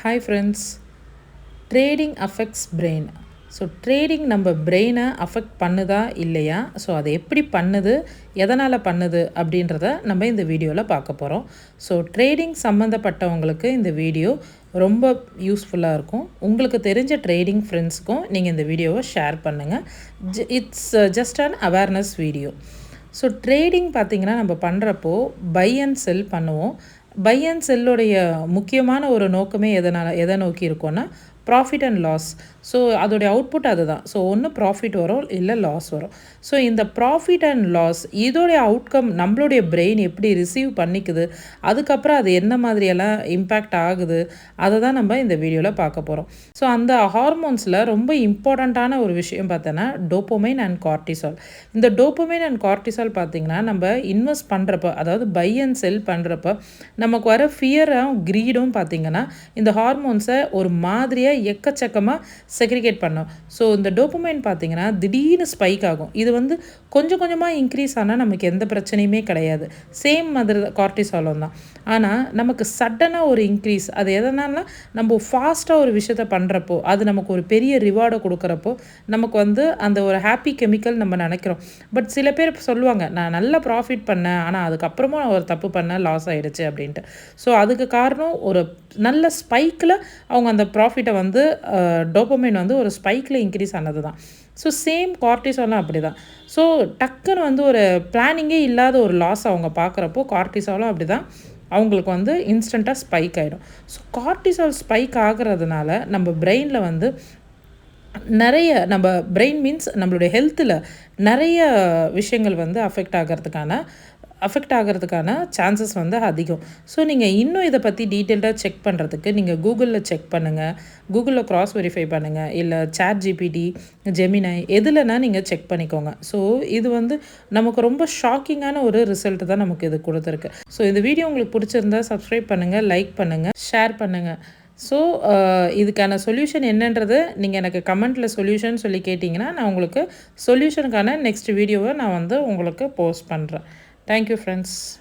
Hi friends. Trading affects brain. So trading நம்ம பிரெயினை affect பண்ணுதா இல்லையா, ஸோ அதை எப்படி பண்ணுது, எதனால் பண்ணுது அப்படின்றத நம்ம இந்த வீடியோவில் பார்க்க போகிறோம். ஸோ ட்ரேடிங் சம்மந்தப்பட்டவங்களுக்கு இந்த வீடியோ ரொம்ப யூஸ்ஃபுல்லாக இருக்கும். உங்களுக்கு தெரிஞ்ச ட்ரேடிங் ஃப்ரெண்ட்ஸுக்கும் நீங்கள் இந்த வீடியோவை ஷேர் பண்ணுங்கள். It's just an awareness video. So trading பார்த்திங்கன்னா நம்ம பண்ணுறப்போ பை அண்ட் செல் பண்ணுவோம். பை அண்ட் செல்லுடைய முக்கியமான ஒரு நோக்கமே எதை நோக்கி இருக்கோன்னா ப்ராஃபிட் அண்ட் லாஸ். ஸோ அதோடைய அவுட்புட் அதுதான். ஸோ ஒன்று ப்ராஃபிட் வரும், இல்லை லாஸ் வரும். ஸோ இந்த ப்ராஃபிட் அண்ட் லாஸ் இதோடைய அவுட்கம் நம்மளுடைய பிரெயின் எப்படி ரிசீவ் பண்ணிக்குது, அதுக்கப்புறம் அது என்ன மாதிரியெல்லாம் இம்பேக்ட் ஆகுது, அதை தான் நம்ம இந்த வீடியோவில் பார்க்க போகிறோம். ஸோ அந்த ஹார்மோன்ஸில் ரொம்ப இம்பார்ட்டண்ட்டான ஒரு விஷயம் பார்த்தோன்னா டோப்பமைன் அண்ட் கார்டிசால். இந்த டோப்பமைன் அண்ட் கார்டிசால் பார்த்திங்கன்னா நம்ம இன்வெஸ்ட் பண்ணுறப்ப, அதாவது பை அண்ட் செல் பண்ணுறப்ப நமக்கு வர ஃபியரும் க்ரீடும் பார்த்திங்கன்னா இந்த ஹார்மோன்ஸை ஒரு மாதிரியாக எக்கச்சக்கமாக செக்ரிகேட் பண்ணோம். ஸோ இந்த டோப்பமைன் பார்த்திங்கன்னா திடீர்னு ஸ்பைக் ஆகும். இது வந்து கொஞ்சம் கொஞ்சமாக இன்க்ரீஸ் ஆனால் நமக்கு எந்த பிரச்சனையுமே கிடையாது. சேம் மாதிரி கார்டிசாலும் தான். ஆனால் நமக்கு சடனாக ஒரு இன்க்ரீஸ், அது எதனால நம்ம ஃபாஸ்ட்டாக ஒரு விஷயத்த பண்ணுறப்போ, அது நமக்கு ஒரு பெரிய ரிவார்டை கொடுக்குறப்போ நமக்கு வந்து அந்த ஒரு ஹாப்பி கெமிக்கல் நம்ம நினைக்கிறோம். பட் சில பேர் சொல்லுவாங்க, நான் நல்லா ப்ராஃபிட் பண்ணேன், ஆனால் அதுக்கப்புறமா ஒரு தப்பு பண்ணேன், லாஸ் ஆகிடுச்சு அப்படின்ட்டு. ஸோ அதுக்கு காரணம் ஒரு நல்ல ஸ்பைக்கில் அவங்க அந்த ப்ராஃபிட்டை வந்து டோப்பமைன் வந்து ஒரு ஸ்பைக்கில் இன்க்ரீஸ் ஆனது தான். ஸோ சேம் கார்டிசாலும் அப்படி தான். ஸோ டக்குன்னு வந்து ஒரு பிளானிங்கே இல்லாத ஒரு லாஸ் அவங்க பார்க்குறப்போ கார்டிசாலும் அப்படி தான், அவங்களுக்கு வந்து இன்ஸ்டண்ட்டாக ஸ்பைக் ஆகிடும். ஸோ கார்டிசால் ஸ்பைக் ஆகிறதுனால நம்ம பிரெயினில் வந்து நிறைய, நம்ம பிரெயின் மீன்ஸ் நம்மளுடைய ஹெல்த்தில் நிறைய விஷயங்கள் வந்து அஃபெக்ட் ஆகிறதுக்கான சான்சஸ் வந்து அதிகம். ஸோ நீங்கள் இன்னும் இதை பற்றி டீட்டெயில்டாக செக் பண்ணுறதுக்கு நீங்கள் கூகுளில் செக் பண்ணுங்கள், கூகுளில் க்ராஸ் வெரிஃபை பண்ணுங்கள், இல்லை சாட் ஜிபிடி, ஜெமினை எதுலனா நீங்கள் செக் பண்ணிக்கோங்க. ஸோ இது வந்து நமக்கு ரொம்ப ஷாக்கிங்கான ஒரு ரிசல்ட் தான் நமக்கு இது கொடுத்துருக்கு. ஸோ இந்த வீடியோ உங்களுக்கு பிடிச்சிருந்தா சப்ஸ்கிரைப் பண்ணுங்கள், லைக் பண்ணுங்கள், ஷேர் பண்ணுங்கள். ஸோ இதுக்கான சொல்யூஷன் என்னன்றது நீங்கள் எனக்கு கமெண்ட்டில் சொல்யூஷன் சொல்லி கேட்டிங்கன்னா நான் உங்களுக்கு சொல்யூஷனுக்கான நெக்ஸ்ட் வீடியோவை நான் வந்து உங்களுக்கு போஸ்ட் பண்ணுறேன். Thank you, friends.